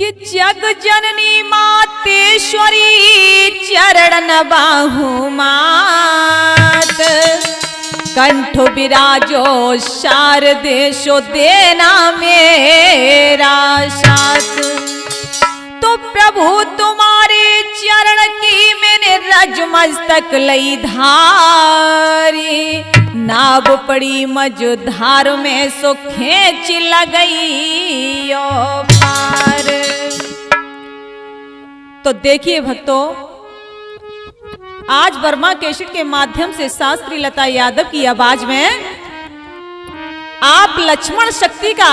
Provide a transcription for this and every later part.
कि जग जननी मातेश्वरी चरण बाहु मात, कंठ विराजो शारदेशो देना मेरा साथ। तो प्रभु तुम्हारे चरण की मैंने रज मस्तक लई धारी, नाव पड़ी मझधार में सो खेच लगई ओ पार। तो देखिए भक्तों, आज वर्मा कैसेट के माध्यम से शास्त्री लता यादव की आवाज में आप लक्ष्मण शक्ति का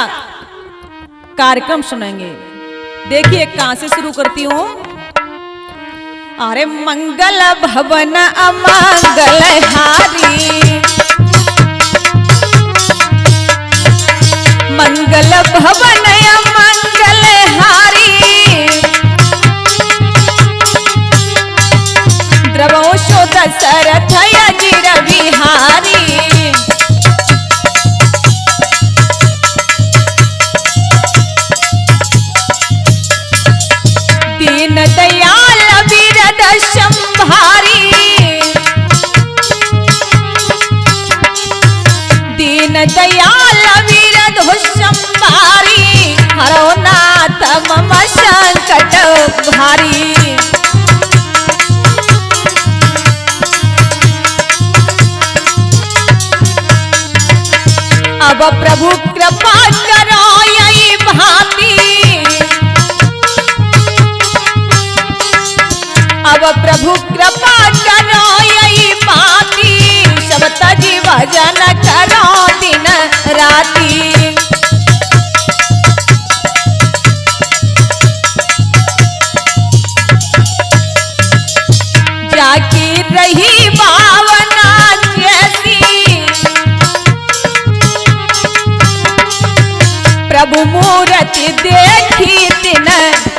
कार्यक्रम सुनेंगे। देखिए कहां से शुरू करती हूं। अरे मंगल भवन अमंगल हारी, मंगल भवन अमंगल हारी, द्रवोशो दशरथ अजिर बिहारी। दीन दयाल बिरद संभारी, दीन दयाल बिरद संभारी, हरो नाथ मम संकट भारी। अब प्रभु कृपा करो यही भांति, अब प्रभु कृपा करो यही भांति, सब तजी भजन करो दिन राती। जाकी रही भावना जैसी, प्रभु मूर्ति देखी दिन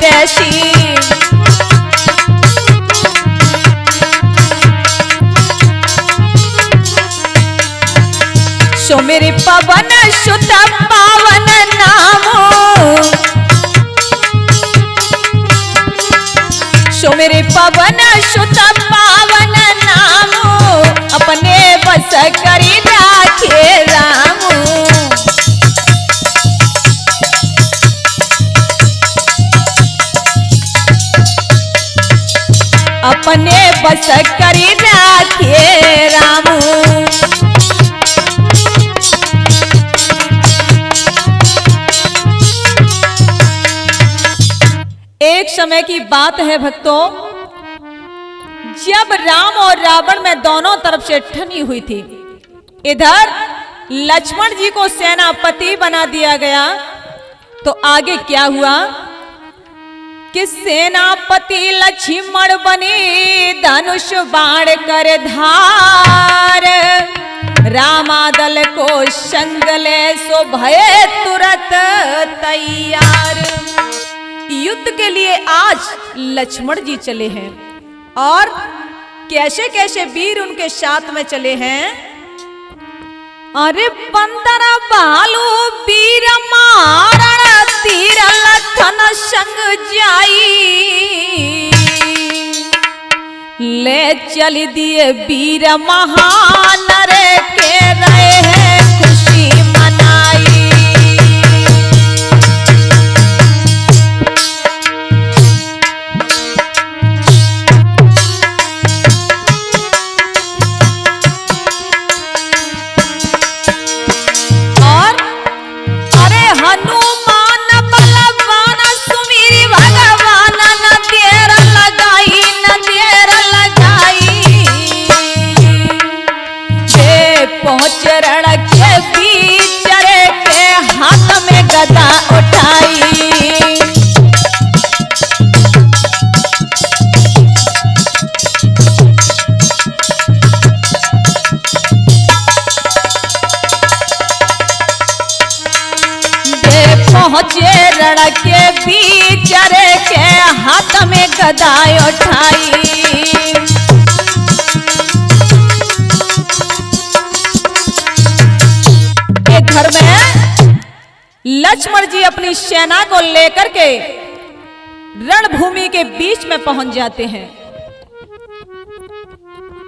तैसी। सो मेरे पवन सुत पावन नामो, सो मेरे पवन सुत पावन नामो, अपने बस करी राखे रामो। अपने बस करी राखे रामो। एक समय की बात है भक्तों, जब राम और रावण में दोनों तरफ से ठनी हुई थी। इधर लक्ष्मण जी को सेनापति बना दिया गया, तो आगे क्या हुआ कि सेनापति लक्ष्मण बने धनुष बाण कर धार, रामादल को संगले सो भय तुरंत तैयार। युद्ध के लिए आज लक्ष्मण जी चले हैं और कैसे कैसे वीर उनके साथ में चले हैं। अरे 15 भालू वीर मारण तीर लखन संग जाई, ले चल दिए वीर महानर के रहे हैं खुशी मनाई। चरण के बीच के हाथ में गदा उठाई, दे पहुंचे रण के बीच के हाथ में गदा उठाई। घर में लक्ष्मण जी अपनी सेना को लेकर के रणभूमि के बीच में पहुंच जाते हैं।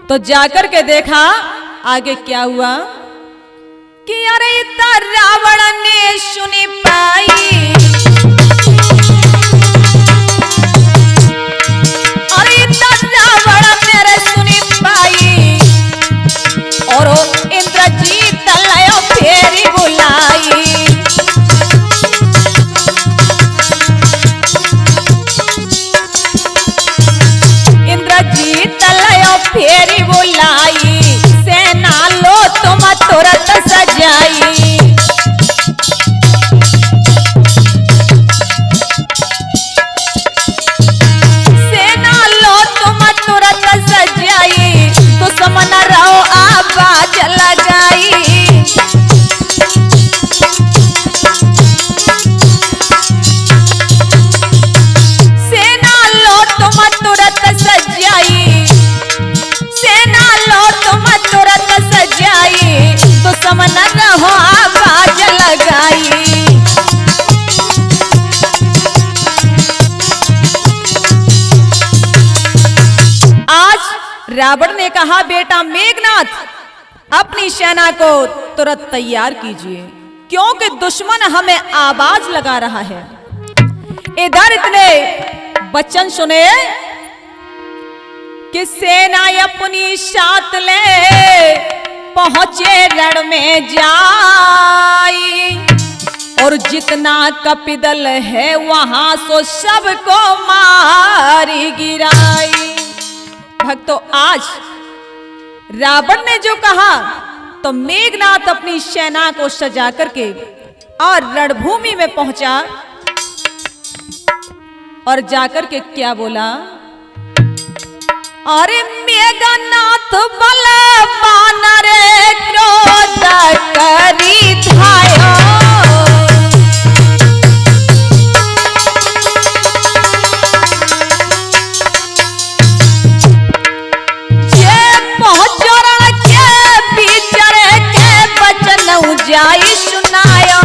तो जाकर के देखा आगे क्या हुआ कि अरे रावण ने सुनी पाई, अरे रावण ने सुनी पाई, और इंद्रजीत लयो फेरी बुलाई। इंद्रजीत लयो फेरी बुलाई, सेना लो तुम तुरंत सजाई। सेना लो तुम तुरंत सजाई, दुश्मन रहो आवाज लगाई। सेना लो तुम तुरंत सजाई, सेना लो तुम तुरंत सजाई, दुश्मन रहो आवाज लगाई। आज रावण ने कहा बेटा मेघनाथ अपनी सेना को तुरंत तैयार कीजिए, क्योंकि दुश्मन हमें आवाज लगा रहा है। इधर इतने वचन सुने कि सेना अपनी साथ ले पहुंचे रण में जाई, और जितना कपिदल है वहां सो सबको मारी गिराई। भक्तों आज रावण ने जो कहा तो मेघनाथ अपनी सेना को सजा करके और रणभूमि में पहुंचा और जाकर के क्या बोला, अरे मेघनाथ बलवान रे क्रोध करी धायो, जे पहुंचो रण के बिचरे के बचन जाई सुनायो।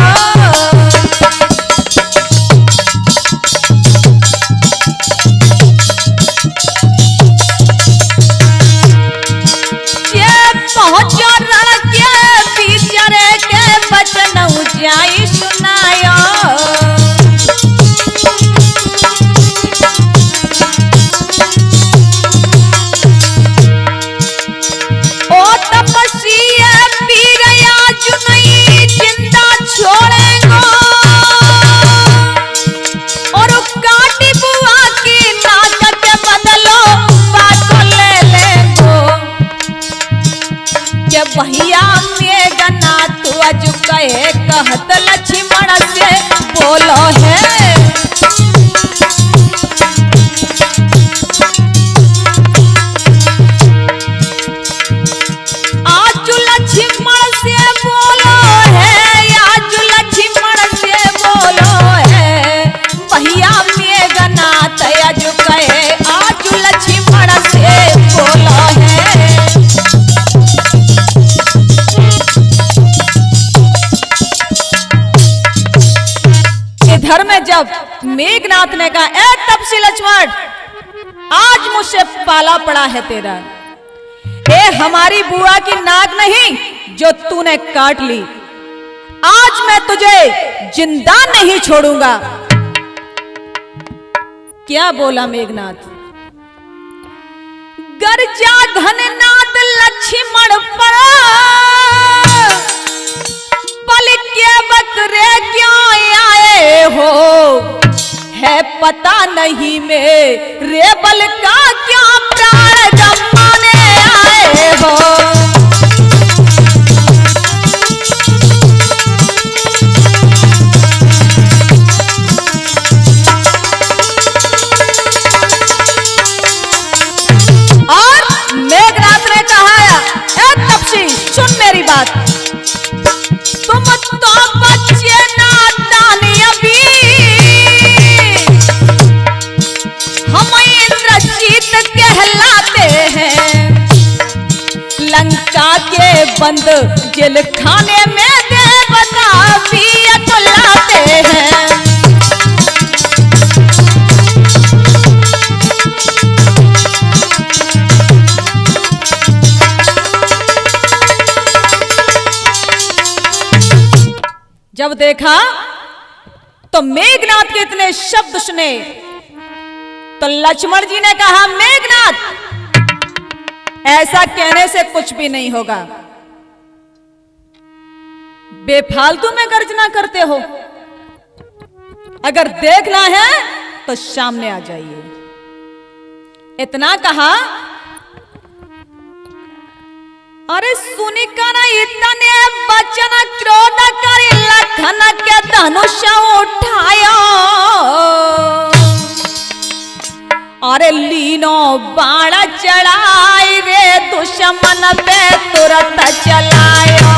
पहुंचो रण के बिचरे के बचन जाई सुनायो। ओ तपस्या पीरया जुनई जिंदा छोड़ेंगो, और काटी बुआ की नाक के बदलो बात ले लेंगो। के भैया मेघनाथ अज कहे कहत लक्ष्मण से बोलो है, आज लक्ष्मण से बोलो है, आज लक्ष्मण से बोलो है। भैया मेघनाथ अज कहे आज लक्ष्मण से बोलो है। इधर में जब मेघनाथ ने कहा ए तपसी लक्ष्मण आज मुझसे पाला पड़ा है तेरा, ए हमारी बुआ की नाक नहीं जो तूने काट ली, आज मैं तुझे जिंदा नहीं छोड़ूंगा। क्या बोला मेघनाथ, गर्जा घननाद लक्ष्मण पर पल के बकरे क्यों आए हो, है पता नहीं मेरे बल का क्या प्राण जमाने आए हो। और मेघनाथ ने कहा ए तपसी सुन मेरी बात, तुम तो बच्चे नादान अभी, हम इंद्रजीत कहलाते हैं, लंका के बंद जेल खाने में देवता भी अकलाते हैं। जब देखा तो मेघनाथ के इतने शब्द सुने तो लक्ष्मण जी ने कहा, मेघनाथ ऐसा कहने से कुछ भी नहीं होगा, बेफालतू में गर्जना करते हो, अगर देखना है तो सामने आ जाइए। इतना कहा, अरे सुनी कर इतने बचन क्रोध कर लखन के धनुष उठाया, अरे लीनो बाण चढ़ाई रे दुश्मन पे तुरंत चलायो।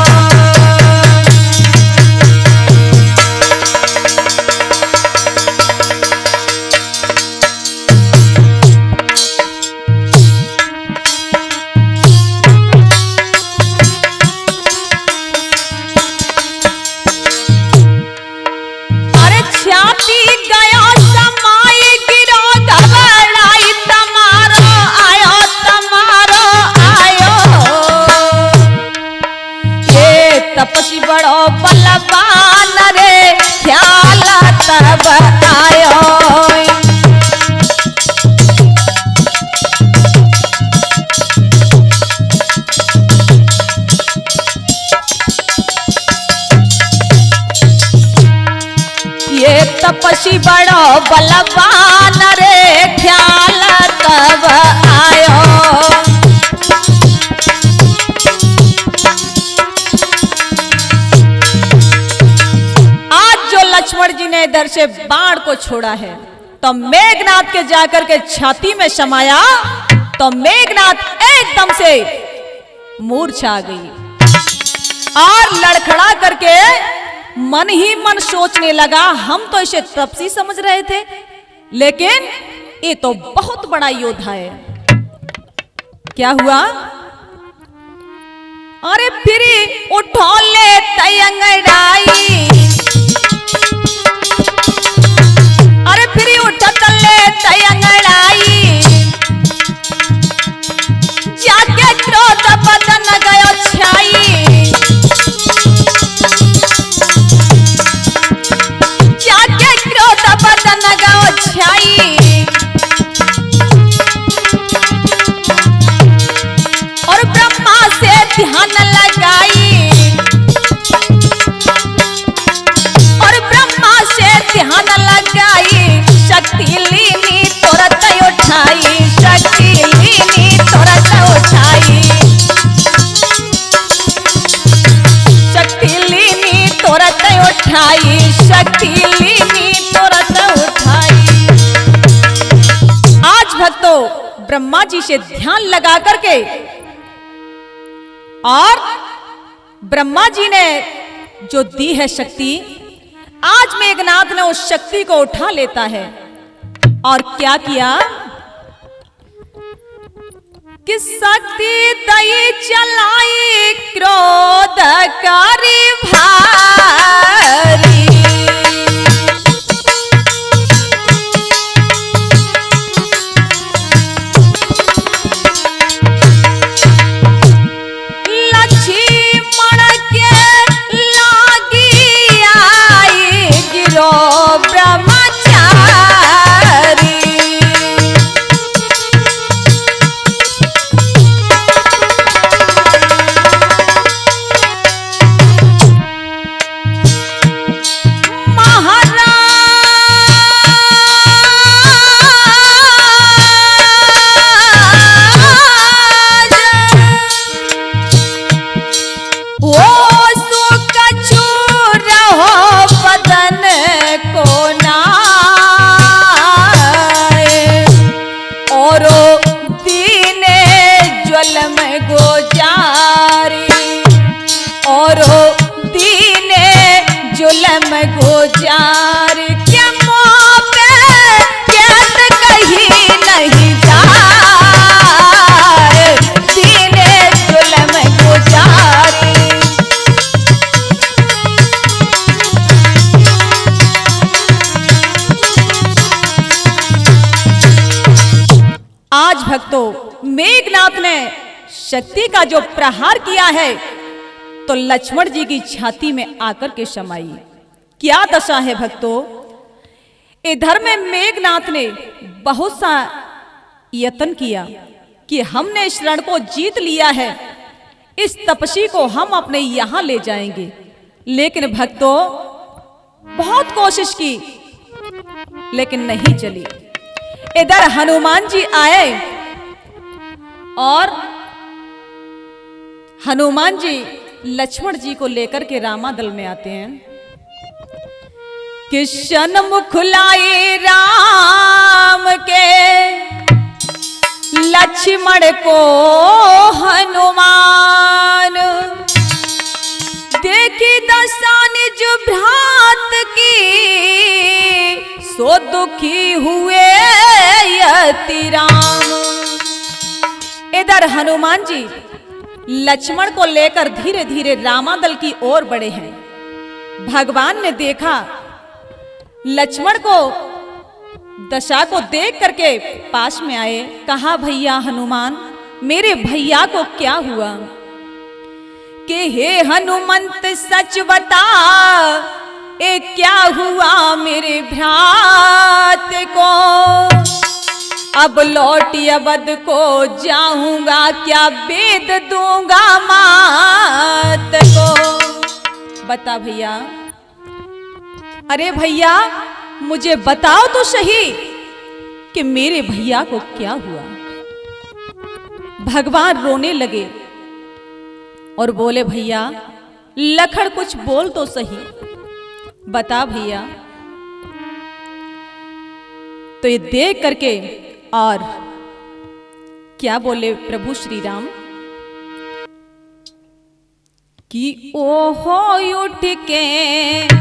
तपसी बड़ो बलवान रे ख्याल तब आयो। ये तपसी बड़ो बलवान रे ख्याल तब आयो। लक्ष्मण जी ने इधर से बाण को छोड़ा है तो मेघनाथ के जाकर के छाती में समाया तो मेघनाथ एकदम से मूर्छा आ गई और लड़खड़ा करके मन ही मन सोचने लगा, हम तो इसे तपसी समझ रहे थे लेकिन ये तो बहुत बड़ा योद्धा है। क्या हुआ? अरे फिर उठो ले तयंगड़ाई, अरे फिर उठत ले तयंगड़ाई, जाके क्रोध बदन गयो छाई, जाके क्रोध बदन गयो छाई। और ब्रह्मा से ध्यान लगाई, और ब्रह्मा से ध्यान लगाई, शक्ति लीनी तुरंत उठाई, शक्ति लीनी तुरंत उठाई, शक्ति लीनी तुरंत उठाई, शक्ति लीनी तुरंत उठाई। आज भक्तों ब्रह्मा जी से ध्यान लगा करके और ब्रह्मा जी ने जो दी है शक्ति, आज मेघनाथ ने उस शक्ति को उठा लेता है और क्या किया कि शक्ति दई चलाई क्रोधकारी भारी, लक्ष्मण के लागी आई गिरो ब्रह्मचारी, गुजार के मुँह पे कैद कहीं नहीं जाए, दीने जुल्म गुजारी। आज भक्तों मेघनाथ ने शक्ति का जो प्रहार किया है तो लक्ष्मण जी की छाती में आकर के समाई क्या दशा है भक्तों। इधर में मेघनाथ ने बहुत सा यत्न किया कि हमने इस रण को जीत लिया है, इस तपस्वी को हम अपने यहां ले जाएंगे। लेकिन भक्तों बहुत कोशिश की लेकिन नहीं चली। इधर हनुमान जी आए और हनुमान जी लक्ष्मण जी को लेकर के रामादल में आते हैं। किशन मुख लाए राम के लक्ष्मण को हनुमान, देखी दशा निज भ्रात की सो दुखी हुए यति राम। इधर हनुमान जी लक्ष्मण को लेकर धीरे धीरे रामादल की ओर बढ़े हैं। भगवान ने देखा लक्ष्मण को दशा को देख करके पास में आए, कहा भैया हनुमान मेरे भैया को क्या हुआ। कि हे हनुमंत सच बता ए क्या हुआ मेरे भ्रात को, अब लौट अवध को जाऊंगा क्या वेद दूंगा मात को। बता भैया। अरे भैया मुझे बताओ तो सही कि मेरे भैया को क्या हुआ। भगवान रोने लगे और बोले भैया लखन कुछ बोल तो सही, बता भैया। तो ये देख करके और क्या बोले प्रभु श्री राम कि ओहो उठ के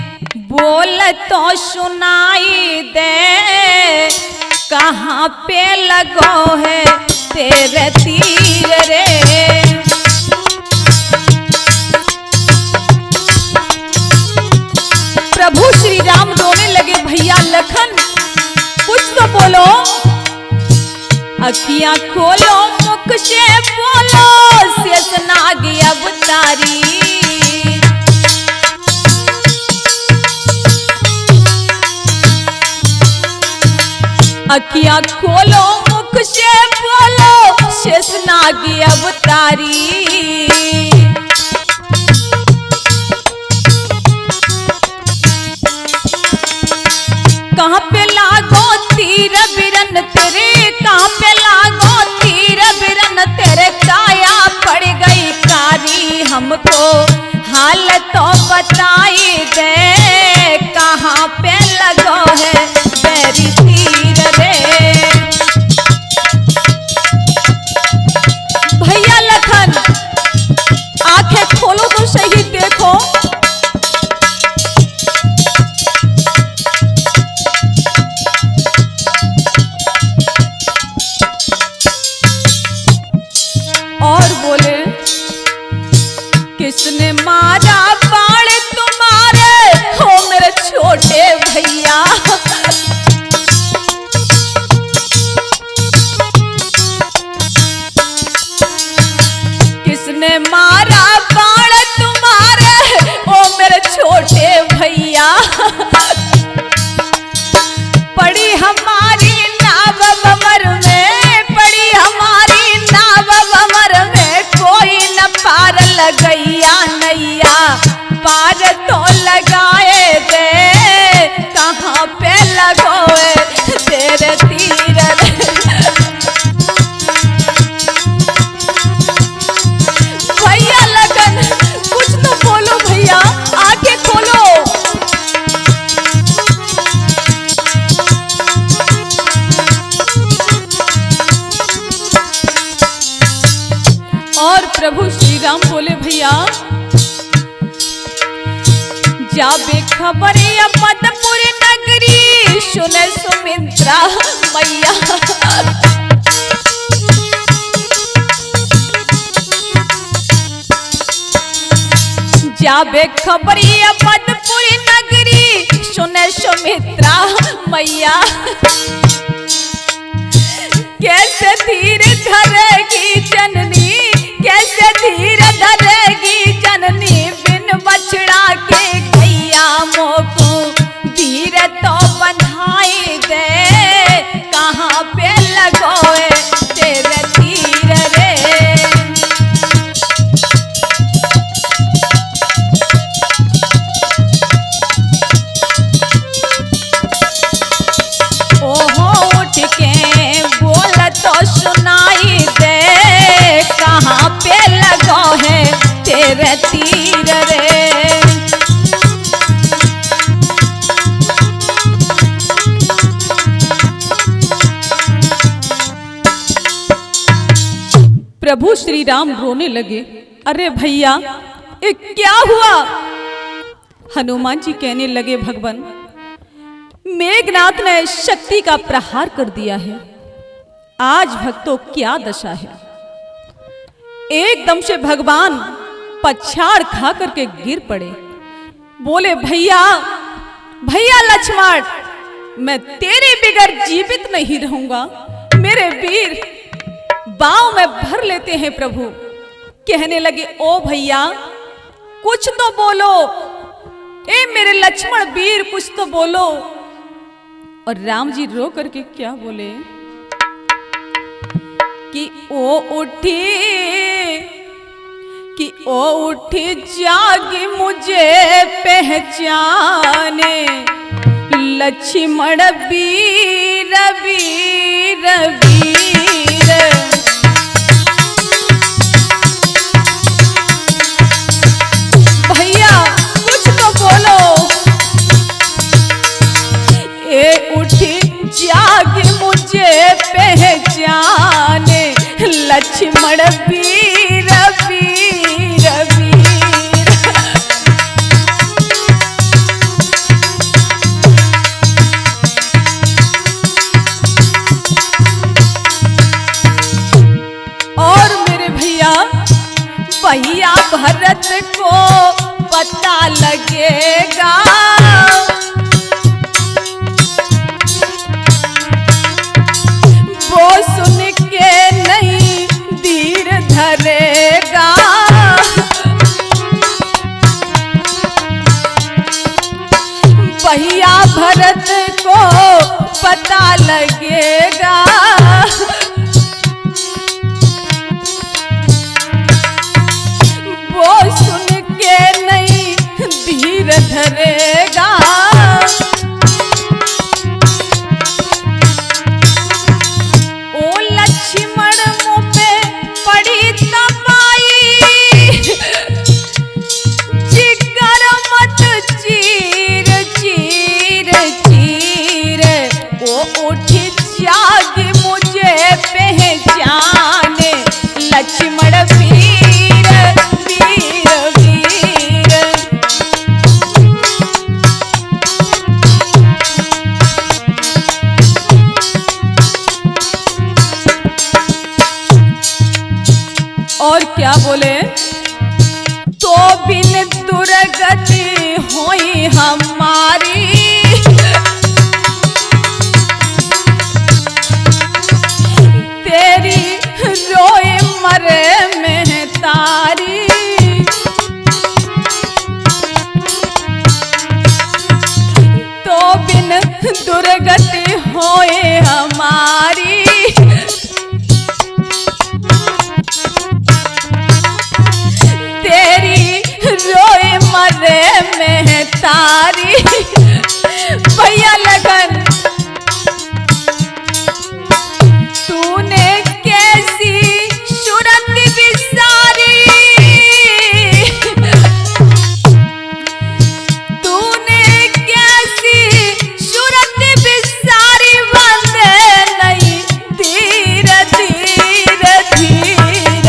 बोल तो सुनाई दे, कहाँ पे लगो है तेरे तीर रे। प्रभु श्री राम रोने लगे, भैया लखन कुछ तो बोलो। अखियां खोलो मुख से बोलो, शेषनाग अवतारी। अखियां खोलो मुख से बोलो, शेषनाग अवतारी। कहाँ पे लागो तीर बिरन तेरे, कहाँ पे लागो तीर बिरन तेरे, काया पड़ गई कारी हमको हाल तो बताई दे, कहाँ पे लगो है तेरी तीर रे। भैया लखन आंखें खोलो तो सही देखो। और बोले किसने मारा बाण तुम्हारे हो मेरे छोटे भैया। किसने मारा बाण तुम्हारे ओ मेरे छोटे भैया। पड़ी हमारी नाव बमर में, पड़ी हमारी नाव बमर में, कोई न पार लगैया नैया पार तो लगाए दे, कहाँ पे लगोए तेरे तीर रे। भैया लगन कुछ तो बोलो भैया, आंखें खोलो। और प्रभु श्री राम बोले भैया जाबे खबरिया पदपुर नगरी, सुने सुमित्रा मैया। जाबे खबरिया पदपुर नगरी, सुने सुमित्रा मैया। कैसे धीर धरेगी जननी, कैसे धीर धरेगी जननी, बिन बछड़ा के गैया मोको प्रभु श्री राम रोने लगे। अरे भैया ये क्या हुआ? हनुमान जी कहने लगे, भगवान मेघनाथ ने शक्ति का प्रहार कर दिया है, आज भक्तों क्या दशा है। एकदम से भगवान पछाड़ खा करके गिर पड़े। बोले, भैया भैया लक्ष्मण, मैं तेरे बिगर जीवित नहीं रहूंगा। मेरे वीर बाँव में भर लेते हैं प्रभु। कहने लगे, ओ भैया कुछ तो बोलो, ए मेरे लक्ष्मण वीर कुछ तो बोलो। और राम जी रो करके क्या बोले कि ओ उठी जागी मुझे पहचाने, लक्ष्मण वीर वीर वीर। भैया कुछ तो बोलो, ए उठी जागी मुझे पहचाने, लक्ष्मण वीर वीर वीर। और मेरे भैया भैया भरत को पता लगेगा, वो सुन के नहीं धीर धरेगा। भैया भरत को पता लगेगा, वो सुन के नहीं धीर धरेगा। लक्ष्मण वीर वीर वीर। और क्या बोले, तो बिन दुर्गति होई हमारी, तेरी रोए मरे में तारी। तो बिन दुर्गति होए हमारी, तेरी रोए मरे में तारी। भैया लगन तूने कैसी सूरत बिसारी, तूने कैसी सूरत बिसारी। बंदे नहीं धीर धीर धीर,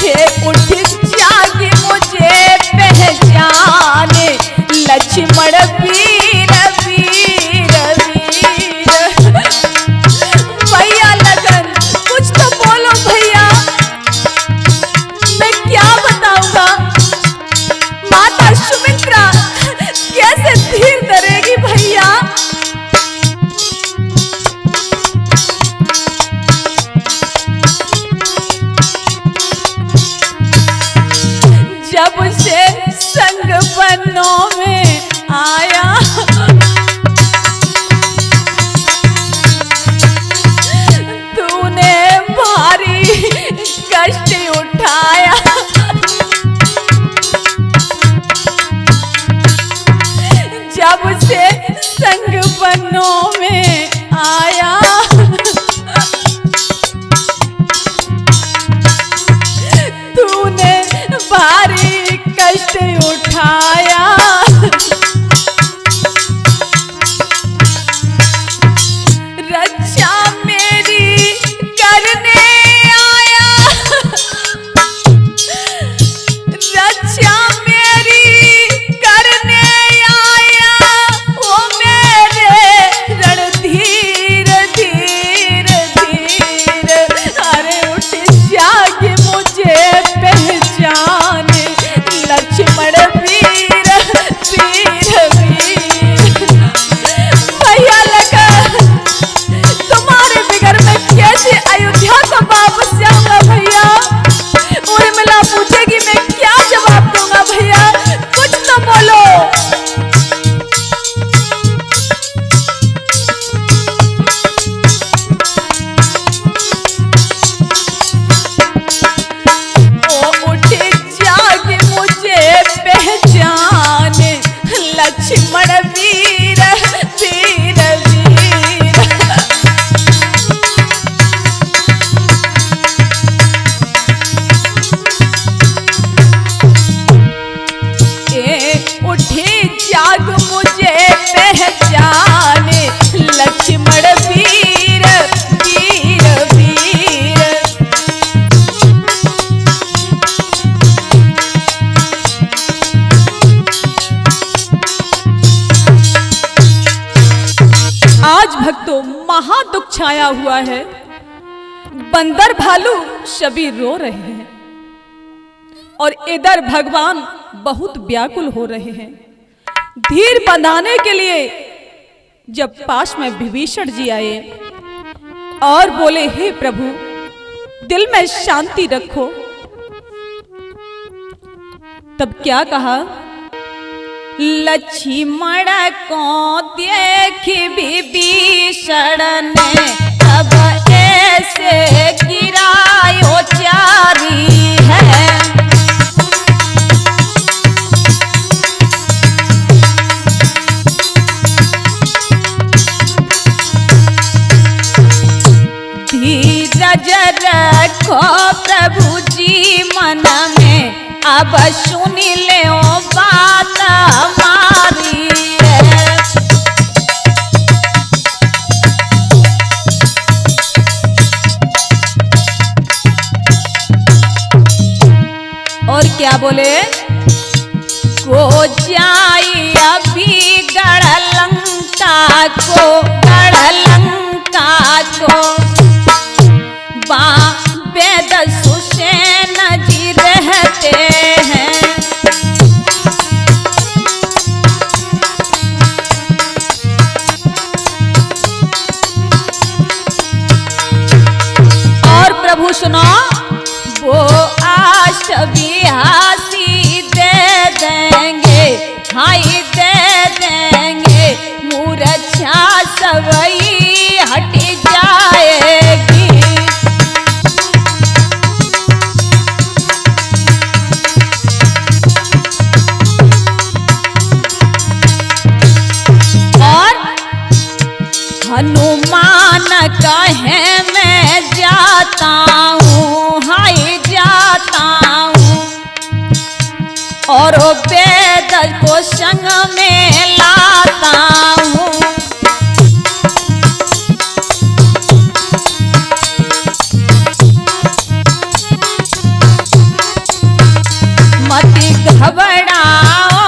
हे उठ जागी मुझे पहचाने, लक्ष्मण वीर वीर वीर। भैया लगन कुछ तो बोलो भैया, मैं क्या बताऊंगा। माता सुमित्रा कैसे धीर धरेगी भैया। जब से संग बनों में आया, तूने भारी कष्ट उठाया। जब से संग बनों में आया, तूने भारी कष्ट उठाया। रक्षा मेरी करने आया, महा दुख छाया हुआ है। बंदर भालू सभी रो रहे हैं और इधर भगवान बहुत व्याकुल हो रहे हैं। धीर बंधाने के लिए जब पास में विभीषण जी आए और बोले, हे प्रभु दिल में शांति रखो, तब क्या कहा, लक्ष्मण को देख विभीषण ने अब ऐसे गिरायो चारी है। धीरज रखो प्रभु जी मन में, अब सुन ले बात हमारी है। और क्या बोले, को जाई अभी गढ़ लंका को, गढ़ लंका को, वेद सुसेन जी रहते हैं। और प्रभु सुनो, वो आश भी हासी दे देंगे, हाय दे देंगे, मूर्छा सवई हट जाएगी। हनुमान कहे मैं जाता हूँ, हाय जाता हूँ, और वेद को संग में लाता हूँ। मति घबराओ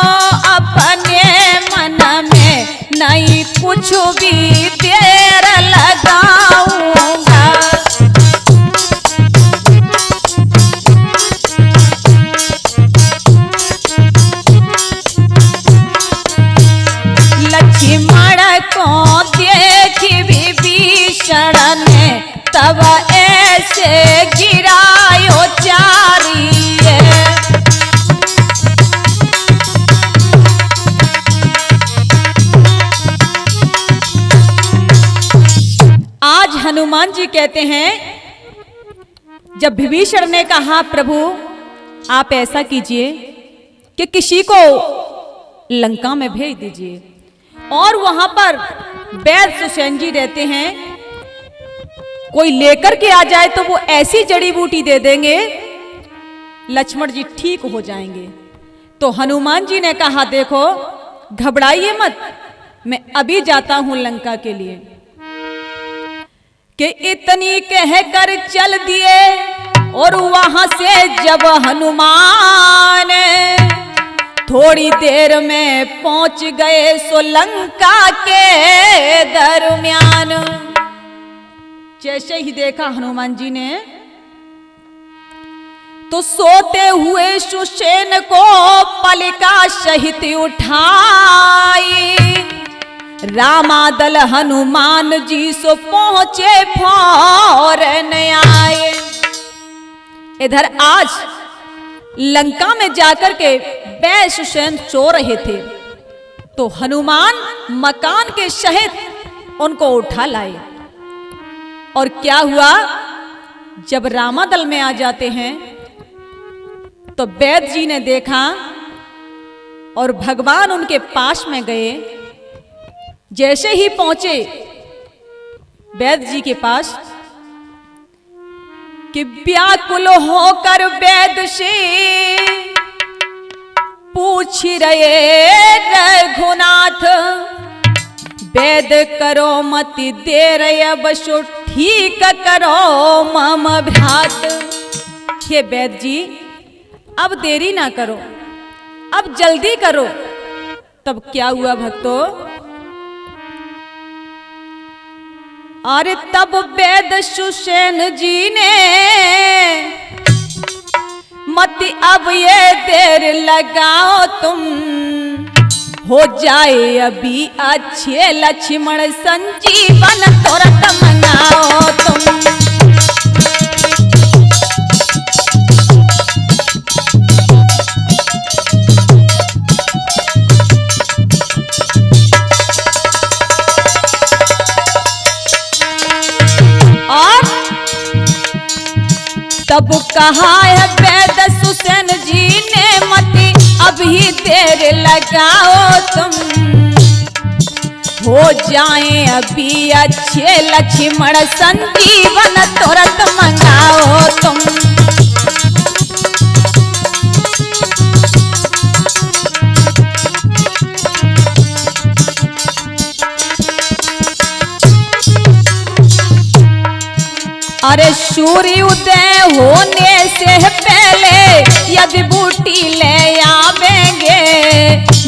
अपने मन में, नहीं कुछ भी देर लगाऊंगा। लक्ष्मण को देख विभीषण ने तब ऐसे गिरायो चारी है। आज हनुमान जी कहते हैं, जब विभीषण ने कहा प्रभु आप ऐसा कीजिए कि किसी को लंका में भेज दीजिए, और वहां पर वेद सुसेन जी रहते हैं, कोई लेकर के आ जाए तो वो ऐसी जड़ी बूटी दे देंगे लक्ष्मण जी ठीक हो जाएंगे। तो हनुमान जी ने कहा देखो घबराइए मत, मैं अभी जाता हूं लंका के लिए। कि इतनी कहकर चल दिए और वहां से जब हनुमान थोड़ी देर में पहुंच गए सो लंका के दरमियान। जैसे ही देखा हनुमान जी ने तो सोते हुए सुसेन को पलिका सहित उठाई, रामादल हनुमान जी सो पहुंचे फौरन आए। इधर आज लंका में जाकर के वै सुसेन सो रहे थे तो हनुमान मकान के सहित उनको उठा लाए। और क्या हुआ, जब रामादल में आ जाते हैं तो वैद जी ने देखा और भगवान उनके पास में गए। जैसे ही पहुंचे वैद जी के पास कि व्याकुल होकर वैद से पूछ रहे रघुनाथ, वैद करो मति देर अब सो ठीक करो मम भ्रात। हे वैद जी अब देरी ना करो, अब जल्दी करो। तब क्या हुआ भक्तों, अरे तब वेद सुसेन जी ने मत अब ये देर लगाओ तुम, हो जाए अभी अच्छे लक्ष्मण संजीवन तुरंत मंगाओ तुम। तब कहा है वेद सुसेन जी ने मती अभी देर लगाओ तुम, हो जाए अभी अच्छे लक्ष्मण संजीवन तुरंत मंगाओ तुम। अरे सूर्य उदय होने से पहले यदि बूटी ले आवेंगे,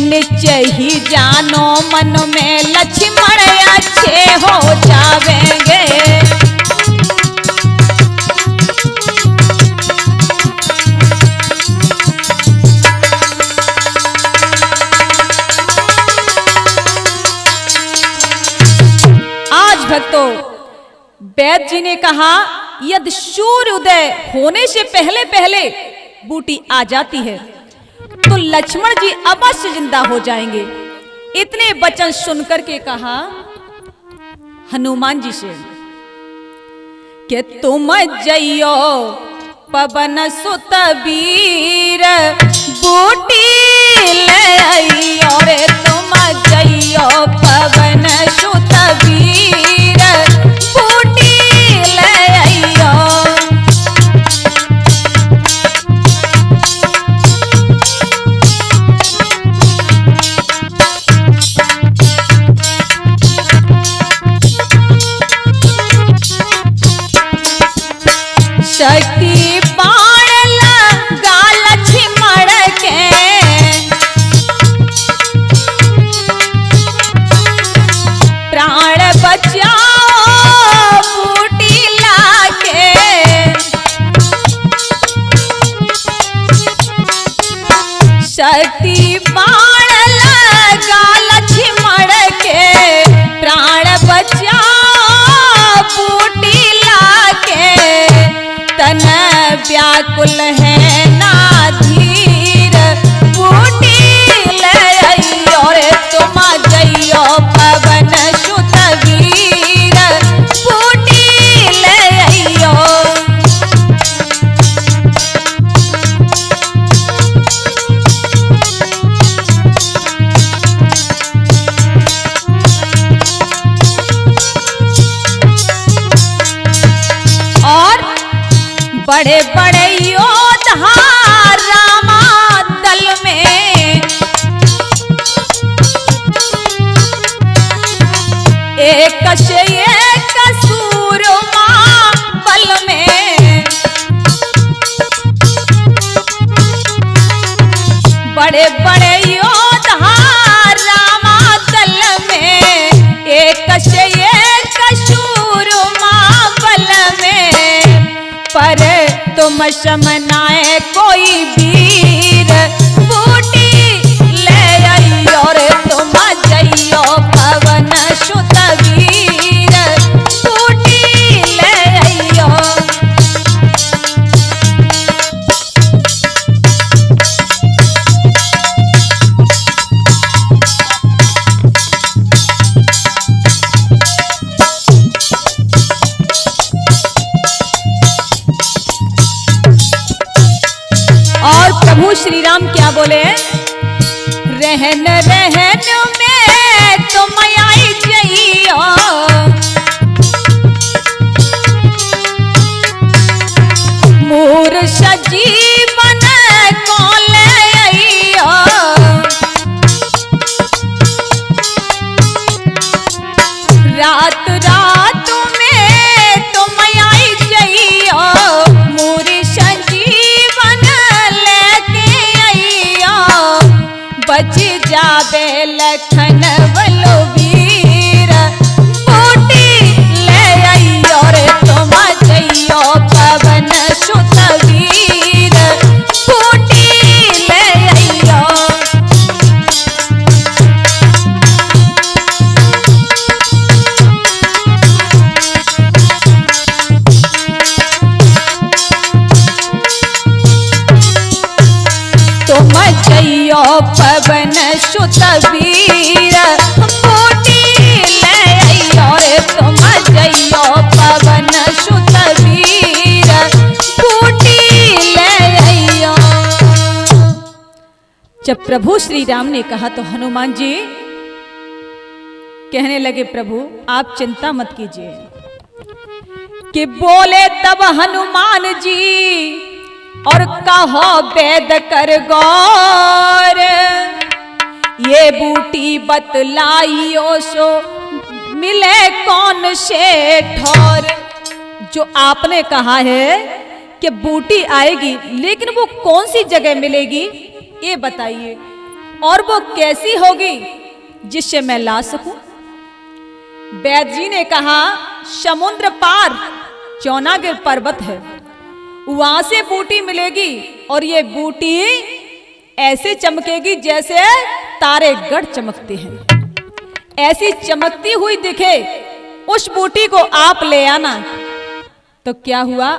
निश्चय ही जानो मन में लक्ष्मण अच्छे हो जावेंगे। आज भक्तों वैद्य जी ने कहा यदि सूर्य उदय होने से पहले पहले बूटी आ जाती है तो लक्ष्मण जी अवश्य जिंदा हो जाएंगे। इतने वचन सुनकर के कहा हनुमान जी से कि तुम जइयो पवन सुत वीर बूटी ले आइयो रे, तुम जइयो पवन सुत वीर बूटी ले आइयो। शक्ति बाण लगा लक्ष्मण के, प्राण बचाओ बूटी लाके। शक्ति बाण लगा लक्ष्मण के, प्राण बचाओ बूटी लाके। तन व्याकुल है ना धीर बूटी ले आइयो रे, तुम जइयो पवन सुत वीर बूटी ले आइयो। और बड़े बड़े योद्धा रामा दल में, एक से एक सूरमा बल में। बड़े बड़े योद्धा रामा दल में, एक से एक सूरमा बल में। पर तुम समनाए कोई वीर बूटी ले आइयो रे, तुम जइयो पवन सुत वीर बूटी ले आइयो। और प्रभु श्री राम क्या बोले, रहन रहन में तुम आई जइयो, मूर सजीवन को ले आइयो। रात रात में तुम आई जइयो, मूर संजीवन लेके आइयो। बच जावे लखन सुत वीर बूटी ले आइयो रे तुम जइयो पवन सुत वीर बूटी ले आइयो। जब प्रभु श्री राम ने कहा तो हनुमान जी कहने लगे, प्रभु आप चिंता मत कीजिए। कि बोले तब हनुमान जी और कहो वेद कर गौर, ये बूटी बतलाइयो सो मिले कौन से ठौर। जो आपने कहा है कि बूटी आएगी, लेकिन वो कौन सी जगह मिलेगी ये बताइए, और वो कैसी होगी जिससे मैं ला सकूं। वैद जी ने कहा समुद्र पार चौनागिर पर्वत है, वहां से बूटी मिलेगी, और ये बूटी ऐसे चमकेगी जैसे तारे गढ़ चमकते हैं। ऐसी चमकती हुई दिखे उस बूटी को आप ले आना। तो क्या हुआ,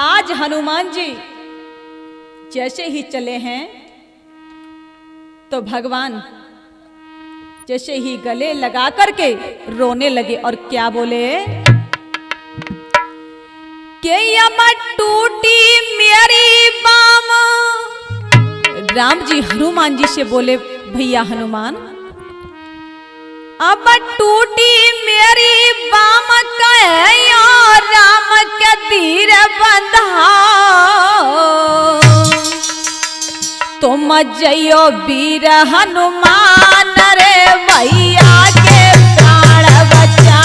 आज हनुमान जी जैसे ही चले हैं तो भगवान जैसे ही गले लगा करके रोने लगे, और क्या बोले कि यम टूटी मेरी बाम। राम जी हनुमान जी से बोले, भैया हनुमान अब टूटी मेरी बाम कहो राम के धीर बंधा, तुम जइयो वीर हनुमान रे भैया के प्राण बचाओ।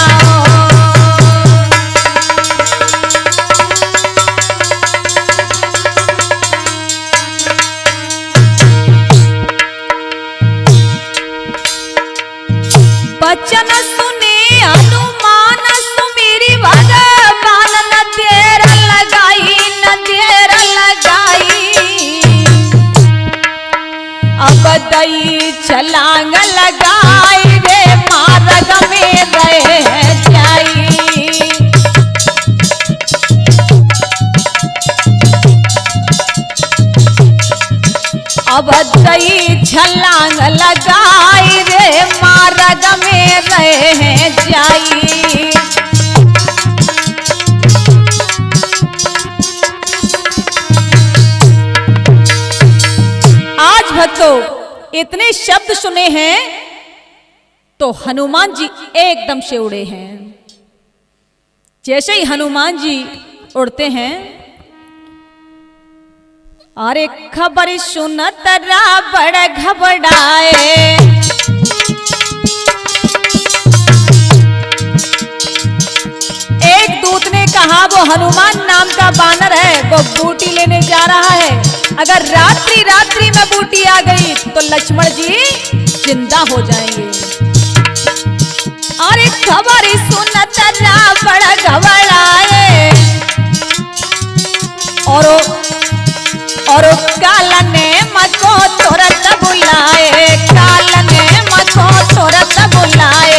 बचन सुने हनुमान सुमेरी भगवान, न देर लगाई न देर लगाई। अब दई छलांग लगाई रे मार्ग में रह जाई। अब दई छलांग लगाई रे मार्ग में रह जाई। आज भक्तों इतने शब्द सुने हैं तो हनुमान जी एकदम से उड़े हैं। जैसे ही हनुमान जी उड़ते हैं, अरे खबर सुनत रावण घबराए। एक दूत ने कहा वो हनुमान नाम का बानर है, वो बूटी लेने जा रहा है। अगर रात्रि रात्रि में बूटी आ गई तो लक्ष्मण जी जिंदा हो जाएंगे। अरे खबर सुनत रावण घबराए, और काल ने मको तुरंत बुलाए, काल ने मको तुरंत बुलाए।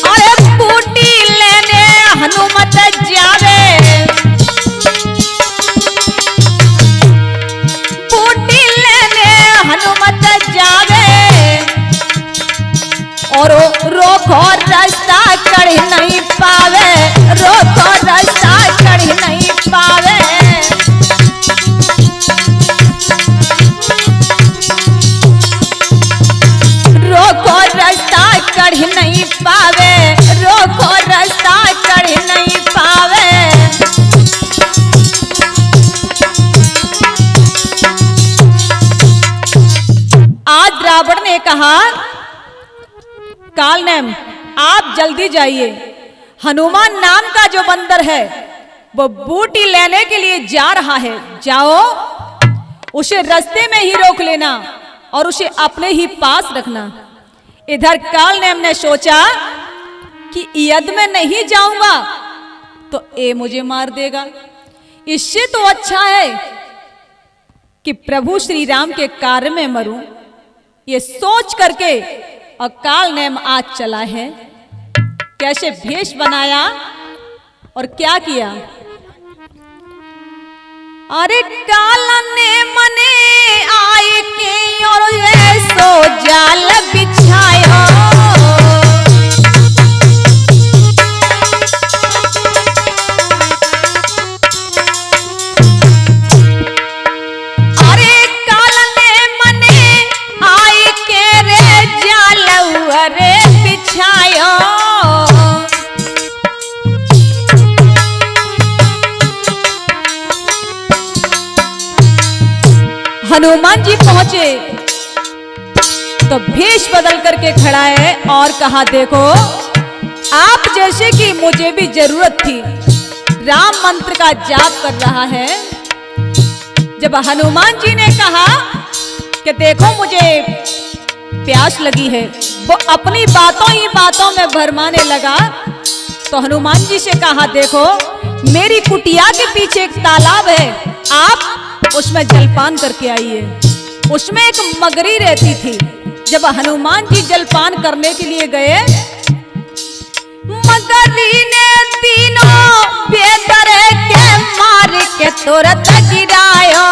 अरे बूटी लेने हनुमत जावे, बूटी लेने हनुमत जावे, और रोको रास्ता कढ़ नहीं पावे, रोको रास्ता कढ़ नहीं पावे। रोको रास्ता कढ़ नहीं पावे, रोको रास्ता कढ़ नहीं पावे। आज रावण ने कहा, काल नेम आप जल्दी जाइए, हनुमान नाम का जो बंदर है वो बूटी लेने के लिए जा रहा है, जाओ उसे रास्ते में ही रोक लेना और उसे अपने ही पास रखना। इधर काल नेम ने सोचा कि यदि मैं नहीं जाऊंगा तो ये मुझे मार देगा, इससे तो अच्छा है कि प्रभु श्री राम के कार्य में मरूं। ये सोच करके और काल नेम आज चला है। कैसे भेष बनाया और क्या किया, अरे कालने मने आए के और ये सो जाल बिछायो। अरे कालने मने आए के रे जाल रे बिछायो। हनुमान जी पहुंचे तो भेष बदल करके खड़ा है और कहा, देखो आप जैसे कि मुझे भी जरूरत थी, राम मंत्र का जाप कर रहा है। जब हनुमान जी ने कहा कि देखो मुझे प्यास लगी है, वो अपनी बातों ही बातों में भरमाने लगा। तो हनुमान जी से कहा, देखो मेरी कुटिया के पीछे एक तालाब है, आप उसमें जलपान करके आइए। उसमें एक मगरी रहती थी। जब हनुमान जी जलपान करने के लिए गए, मगरी ने तीनों बेदरे के मार के तुरंत गिरायो।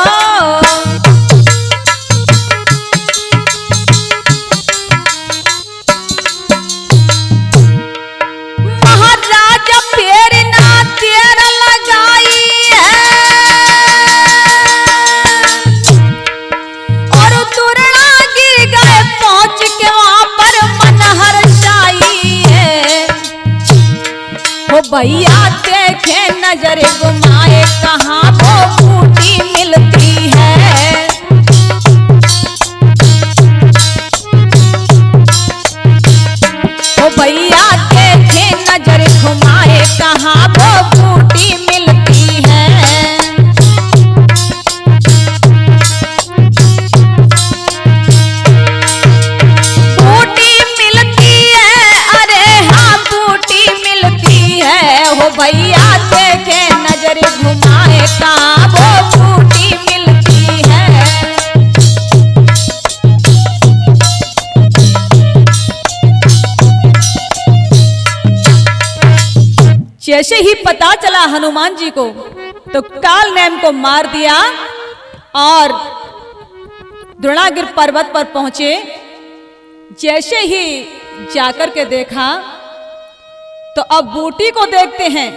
महाराजा फेर ना तेर लगाई के वहां पर मन हर्षाई है। वो भैया देखे नजर घुमाए, कहाँ वो बूटी मिलती है। वो भैया देखे नजर घुमाए, कहाँ वो बूटी मिलती है। भैया देखे नजर घुमाए, कहाँ वो बूटी मिलती है। जैसे ही पता चला हनुमान जी को, तो काल नेम को मार दिया और द्रोणागिर पर्वत पर पहुंचे। जैसे ही जाकर के देखा तो अब बूटी को देखते हैं,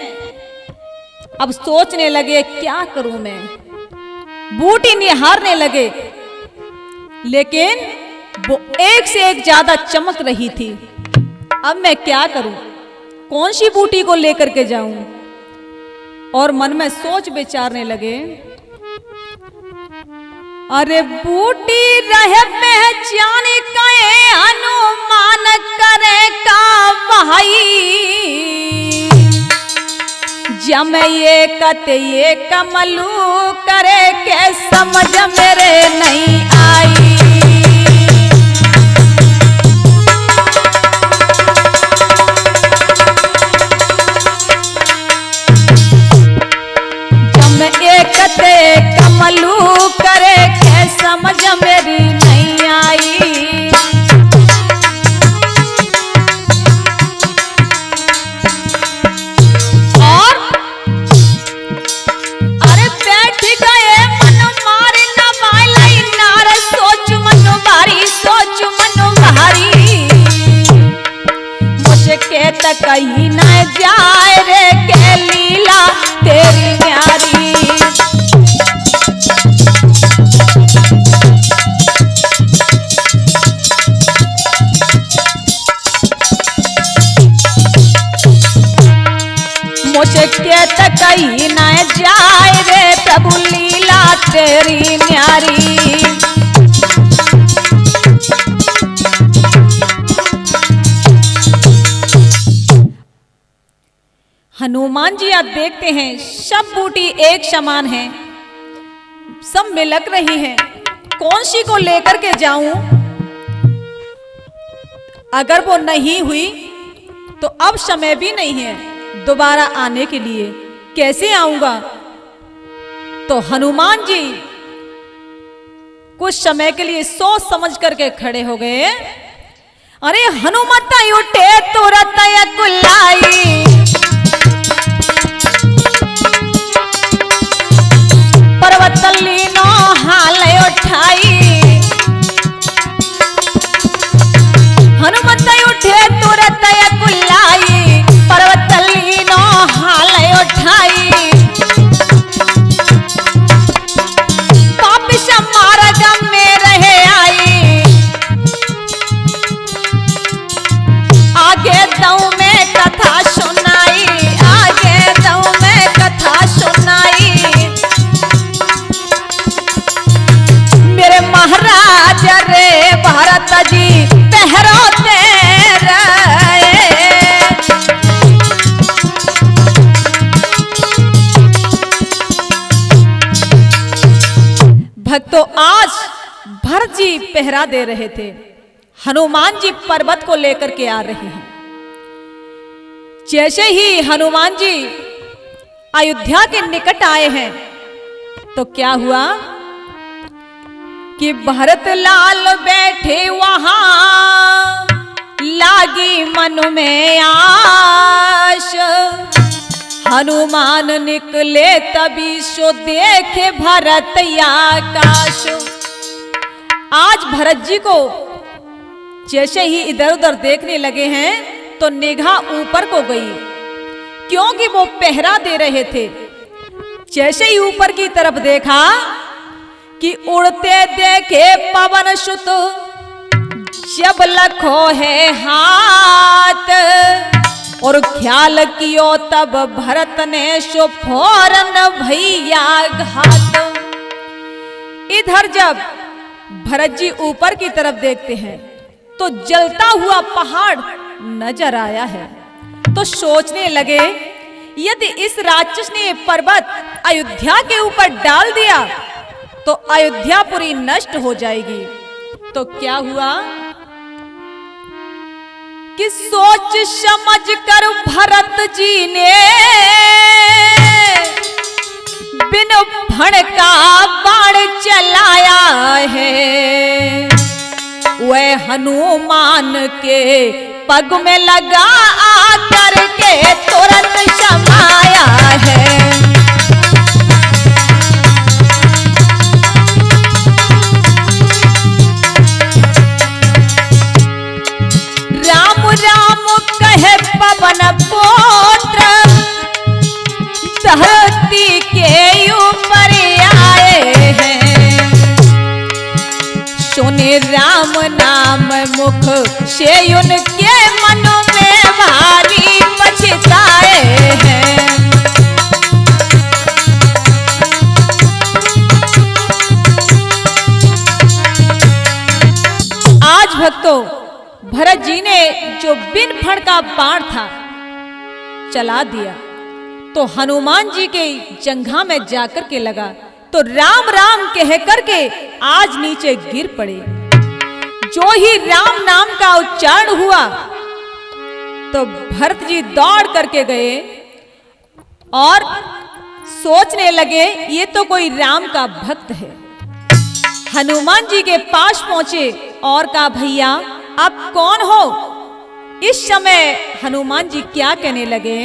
अब सोचने लगे क्या करूं मैं। बूटी निहारने लगे, लेकिन वो एक से एक ज्यादा चमक रही थी। अब मैं क्या करूं, कौन सी बूटी को लेकर के जाऊं। और मन में सोच विचारने लगे, अरे बूटी रहे पहचान कहे अनुमान करे का भाई। जम ये कत ये कमलू करे के समझ मेरे नहीं आई। जम एक ते कमलू करे के समझ मेरी नहीं आई। और अरे बैठ गए मन मारे न माई नार, सोच मन भारी सोच मन भारी। मुझे के तक कहीं न जाए रे के लीला तेरी न्यारी। मुझे के तक कहीं न जाए रे प्रभु लीला तेरी न्यारी। हनुमान जी आप देखते हैं सब बूटी एक समान है, सब मिलक रही हैं। कौन सी को लेकर के जाऊं। अगर वो नहीं हुई तो अब समय भी नहीं है दोबारा आने के लिए, कैसे आऊंगा। तो हनुमान जी कुछ समय के लिए सोच समझ करके खड़े हो गए। अरे हनुमत उठे तुरंत कुल्लाई, पर्वत लीनो हाल उठाई। हनुमत उठे तुरत कुल्लाई, पर्वत लीनो हाल उठाई। पापिश मार्ग में रहे आई, आगे दऊ में कथा सुनाई, आगे दऊ में कथा सुनाई। मेरे महाराज रे भरत जी पहरोते रहे। भक्तों, आज भरत जी पहरा दे रहे थे, हनुमान जी पर्वत को लेकर के आ रहे हैं। जैसे ही हनुमान जी अयोध्या के निकट आए हैं तो क्या हुआ कि भरत लाल बैठे वहां, लागी मन में आश। हनुमान निकले तभी सो देखे भरत आकाश। आज भरत जी को जैसे ही इधर उधर देखने लगे हैं तो निगाह ऊपर को गई, क्योंकि वो पहरा दे रहे थे। जैसे ही ऊपर की तरफ देखा कि उड़ते देखे पवन सुत, जब लखो है हाथ। और ख्याल कियो तब भरत ने सो फौरन भैया घात। इधर जब भरत जी ऊपर की तरफ देखते हैं तो जलता हुआ पहाड़ नजर आया है। तो सोचने लगे, यदि इस राक्षस ने पर्वत अयोध्या के ऊपर डाल दिया तो अयोध्या पूरी नष्ट हो जाएगी। तो क्या हुआ कि सोच समझ कर भरत जी ने बिन भड़का बाण चलाया है। वह हनुमान के पग में लगा आकर के तुरंत समाया है। राम राम कहे पवन पुत्र, धरती के ऊपर आए हैं। सुने राम नाम मुख से उनके मन में भारी पछताए हैं। आज भक्तों, भरत जी ने जो बिन फण का बाण था चला दिया तो हनुमान जी के जंघा में जाकर के लगा, तो राम राम कह करके आज नीचे गिर पड़े। जो ही राम नाम का उच्चारण हुआ तो भरत जी दौड़ करके गए और सोचने लगे ये तो कोई राम का भक्त है। हनुमान जी के पास पहुंचे और कहा, भैया आप कौन हो? इस समय हनुमान जी क्या कहने लगे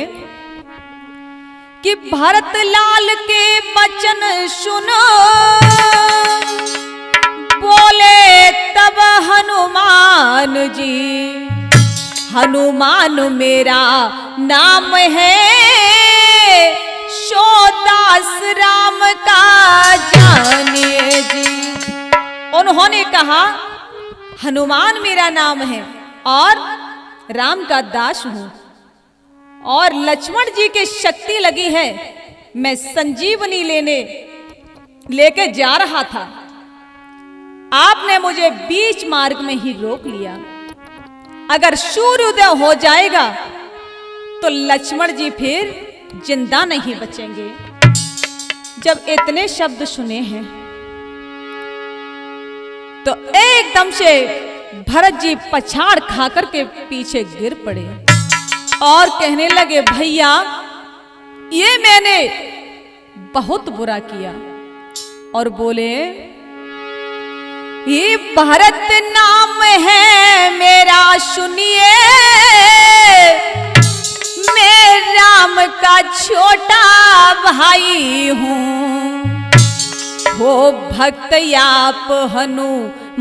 कि भरत लाल के वचन सुनो। बोले तब हनुमान जी, हनुमान मेरा नाम है, सो दास राम का जानिए जी। उन्होंने कहा हनुमान मेरा नाम है और राम का दास हूं, और लक्ष्मण जी की शक्ति लगी है, मैं संजीवनी लेके जा रहा था, आपने मुझे बीच मार्ग में ही रोक लिया। अगर सूर्योदय हो जाएगा तो लक्ष्मण जी फिर जिंदा नहीं बचेंगे। जब इतने शब्द सुने हैं तो एकदम से भरत जी पछाड़ खाकर के पीछे गिर पड़े और कहने लगे, भैया ये मैंने बहुत बुरा किया। और बोले, ये भरत नाम है मेरा, सुनिए मैं राम का छोटा भाई हूं। भक्त आप हनु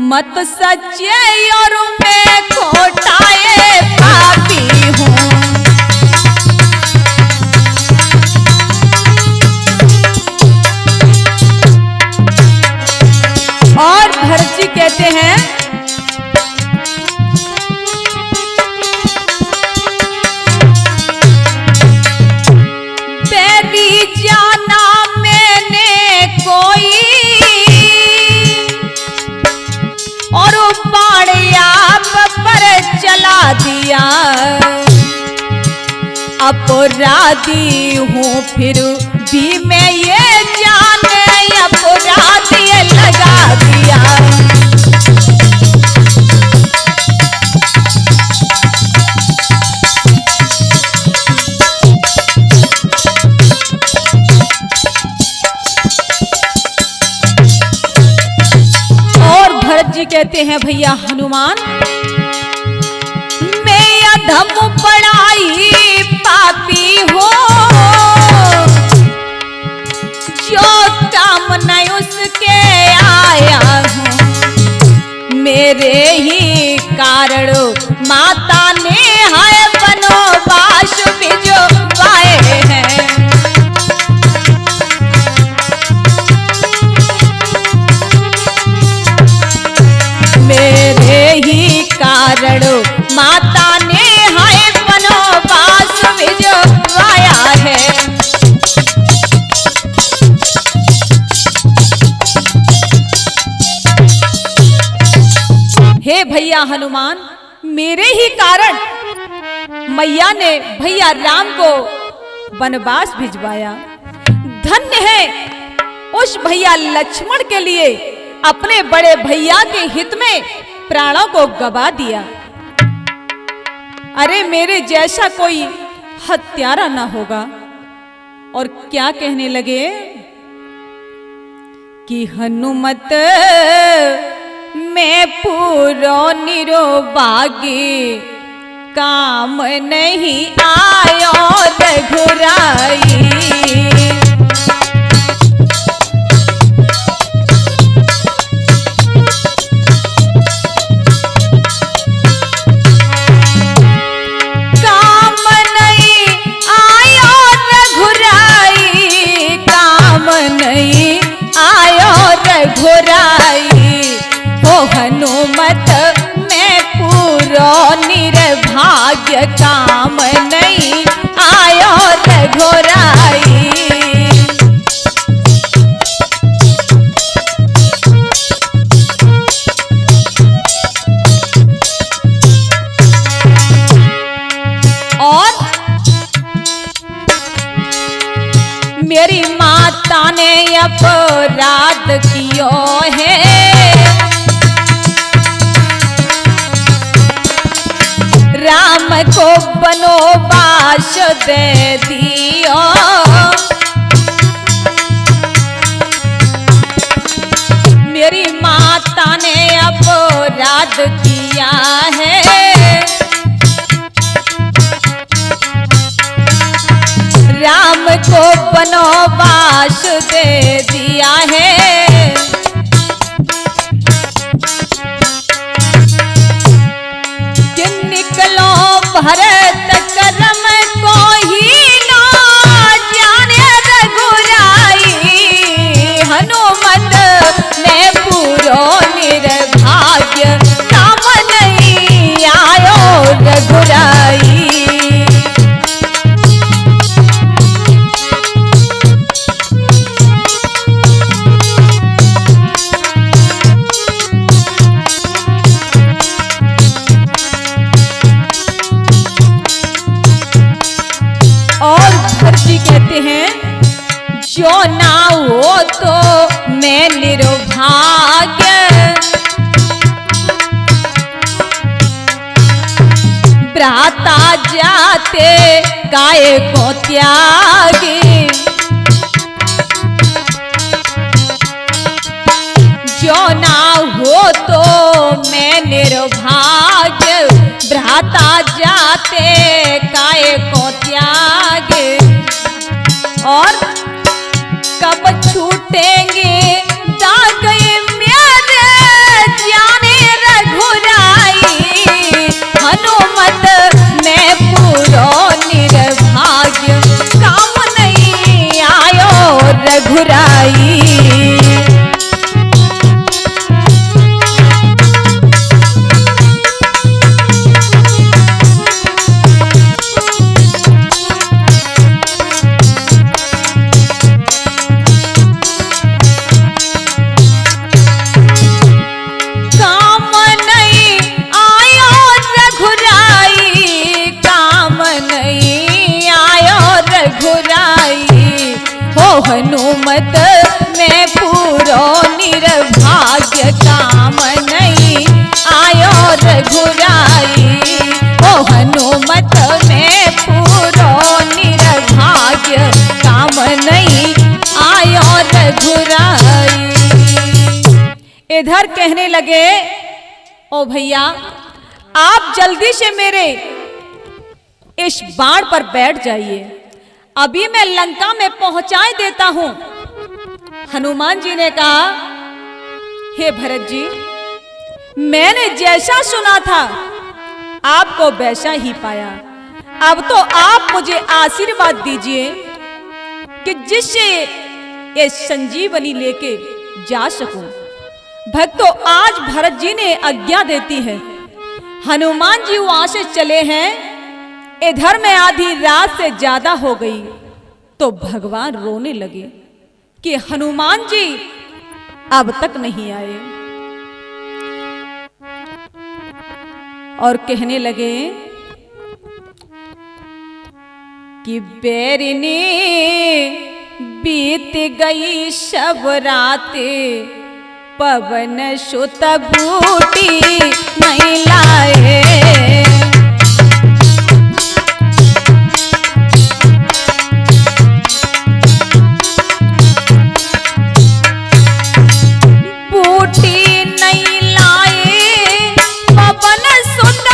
मत सच्चे और मैं खोटाए पापी हूँ। और भरत जी कहते हैं बेबी जाना मैंने कोई और बाण आप पर चला दिया, अपराधी हूँ फिर भी मैं ये जान अपराधी लगा दिया। और भरत जी कहते हैं भैया हनुमान मैं अधम पढ़ाई पापी हो, जो काम नहीं उसके आया हूँ, मेरे ही कारण माता ने है वनवास भिजवाए हैं। मेरे ही कारण माता ने है वनवास भिजवाया है। हे भैया हनुमान मेरे ही कारण मैया ने भैया राम को वनवास भिजवाया। धन्य है उस भैया लक्ष्मण के लिए अपने बड़े भैया के हित में प्राणों को गवा दिया। अरे मेरे जैसा कोई हत्यारा ना होगा। और क्या कहने लगे कि हनुमत मैं पूरो निरोभागी, काम नहीं आयो रघुराई। काम नहीं आयो रघुराई, काम नहीं आयो रघुराई। हो हनुमत मैं पूरो निर्भाग्य, काम नहीं आयो रघुराई। और मेरी माता ने अपराध कियो है, राम को वनवास दे दियो। मेरी माता ने अपराध किया है, राम को वनवास दे दिया है। निकलो भरत कर्म को ही ना जाने रघुराई, हनुमत मैं पूरो निर्भाग्य, काम नहीं आयो रघुराई। कहते हैं जो ना हो तो मैं निर्भाग्य, भ्राता जाते गाय को त्यागी। जो ना हो तो मैं निर्भाग्य, भ्राता जाते गाय को त्यागे। और कब छूटेंगे दाग हनुमत में पूरो निर्भाग्य काम नहीं आयो रघुराई। ओ हनुमत में पूरो निर्भाग्य काम नहीं आयो रघुराई। इधर कहने लगे, ओ भैया आप जल्दी से मेरे इस बाण पर बैठ जाइए, अभी मैं लंका में पहुंचाए देता हूं। हनुमान जी ने कहा, हे भरत जी, मैंने जैसा सुना था आपको वैसा ही पाया। अब तो आप मुझे आशीर्वाद दीजिए कि जिससे ये संजीवनी लेके जा सकूं। भक्तों, आज भरत जी ने आज्ञा देती है। हनुमान जी वहां से चले हैं। इधर में आधी रात से ज्यादा हो गई तो भगवान रोने लगे कि हनुमान जी अब तक नहीं आए, और कहने लगे कि बैरिनी बीत गई सब रातें, पवन सुत बूटी नहीं लाए। बूटी नहीं लाए, पवन सुत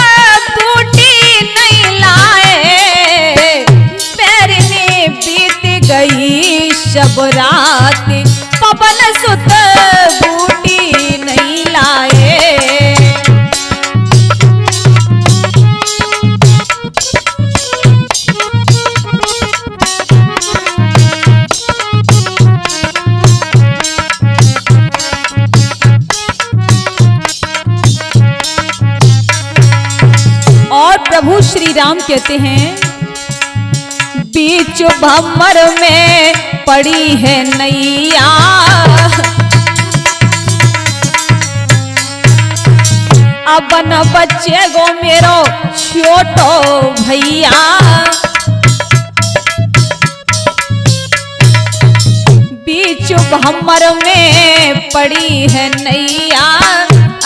बूटी नहीं लाए। बैरिनी बीत गई सब रात, पवन सुत बूटी नहीं लाए। और प्रभु श्री राम कहते हैं, बीच भंवर में पड़ी है नैया, अपन बच्चे गो मेरो छोटो भैया। बीच भंवर में पड़ी है नैया,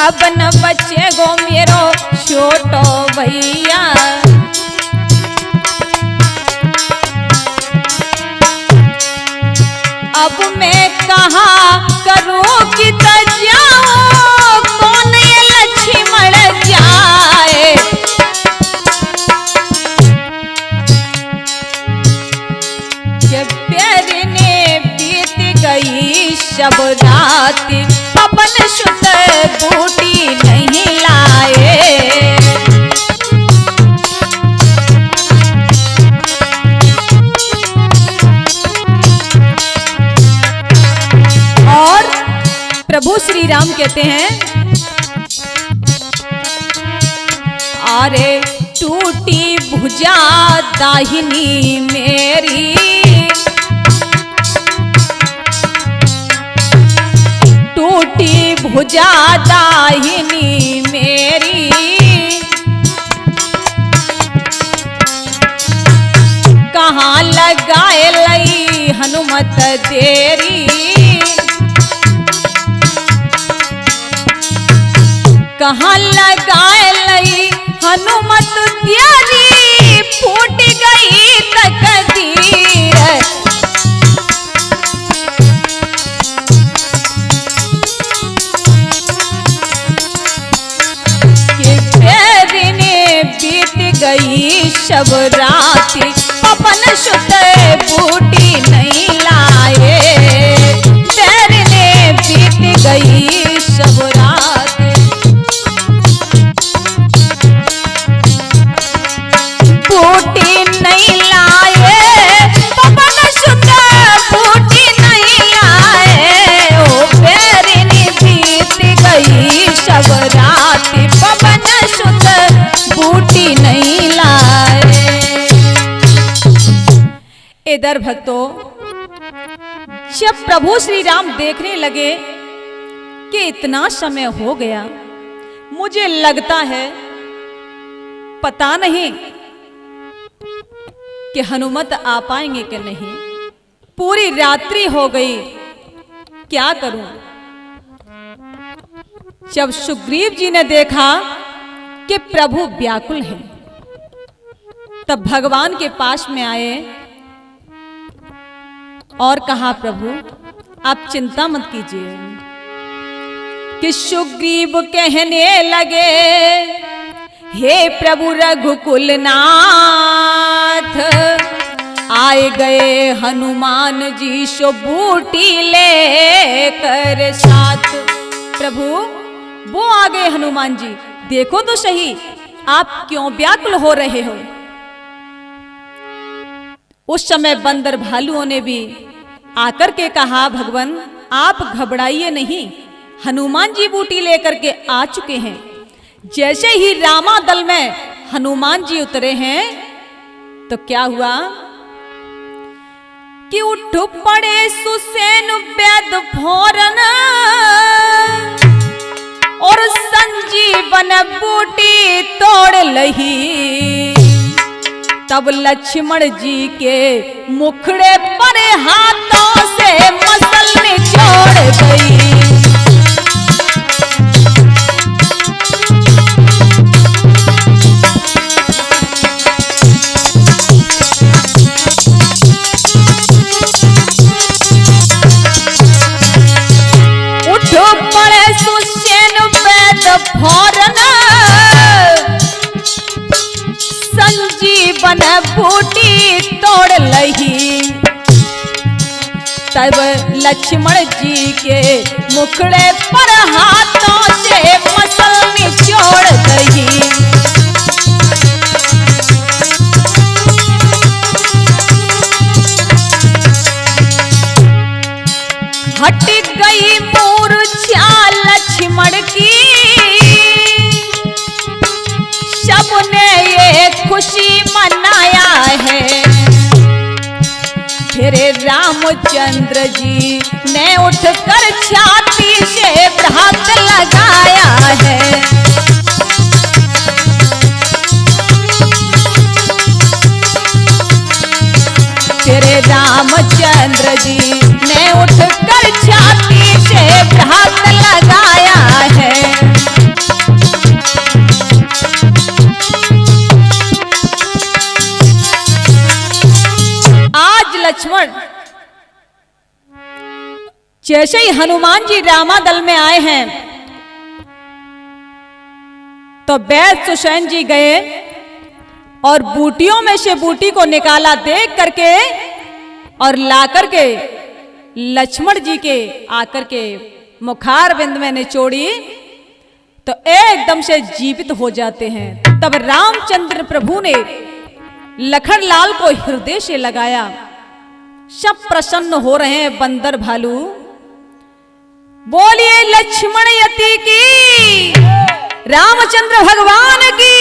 अपन बच्चे गो मेरो छोटो भैया। अब मैं कहाँ करूँ कि जाऊँ, कौन ये लक्ष्मण जाए। के प्यारे ने बीत गई सब रात, पवन सुत बूटी नहीं लाए। और प्रभु श्री राम कहते हैं, अरे टूटी भुजा दाहिनी मेरी, टूटी भुजा दाहिनी मेरी। कहाँ लगाए लई हनुमत देरी, कहाँ लगाए लई हनुमत देरी। फूट गई तकदीर, के प्यारे ने बीत गई सब रात, पवन सुत बूटी नहीं लाए। प्यारे ने बीत गई सब रात, बूटी नहीं लाए। पवन सुत बूटी नहीं लाए। ओ प्यारे ने बीत गई सब रात, पवन सुत बूटी नहीं लाए। इधर भक्तों, जब प्रभु श्री राम देखने लगे कि इतना समय हो गया, मुझे लगता है पता नहीं कि हनुमत आ पाएंगे कि नहीं, पूरी रात्रि हो गई, क्या करूं। जब सुग्रीव जी ने देखा कि प्रभु व्याकुल हैं, तब भगवान के पास में आए और कहा, प्रभु आप चिंता मत कीजिए। कि सुग्रीव कहने लगे, हे प्रभु रघुकुल नाथ, आए गए हनुमान जी सो बूटी लेकर साथ। प्रभु वो आ गए हनुमान जी, देखो तो सही आप क्यों व्याकुल हो रहे हो। उस समय बंदर भालुओं ने भी आकर के कहा, भगवान आप घबराइए नहीं, हनुमान जी बूटी लेकर के आ चुके हैं। जैसे ही रामा दल में हनुमान जी उतरे हैं तो क्या हुआ कि उठ पड़े सुसेन वैद फौरन और संजीवन बूटी तोड़ लही। तब लक्ष्मण जी के मुखड़े पर हाथों से मसल निचोड़ गई। फौरन संजीवन बूटी तोड़ लही। तब लक्ष्मण जी के मुखड़े पर हाथों से मसल निचोड़ गई। हट गई मूर्छा लक्ष्मण की, सबने ये खुशी मनाया है। फिर रामचंद्र जी ने उठकर छाती से हाथ लगाया है। फिर रामचंद्र जी ने उठकर छाती से हाथ लगाया है। लक्ष्मण जैसे ही हनुमान जी रामा दल में आए हैं तो वैद सुषेण जी गए और बूटियों में से बूटी को निकाला, देख करके और ला करके लक्ष्मण जी के आकर के मुखार बिंद में निचोड़ी तो एकदम से जीवित हो जाते हैं। तब रामचंद्र प्रभु ने लखनलाल को हृदय से लगाया। सब प्रसन्न हो रहे हैं बंदर भालू। बोलिए लक्ष्मण यति की, रामचंद्र भगवान की।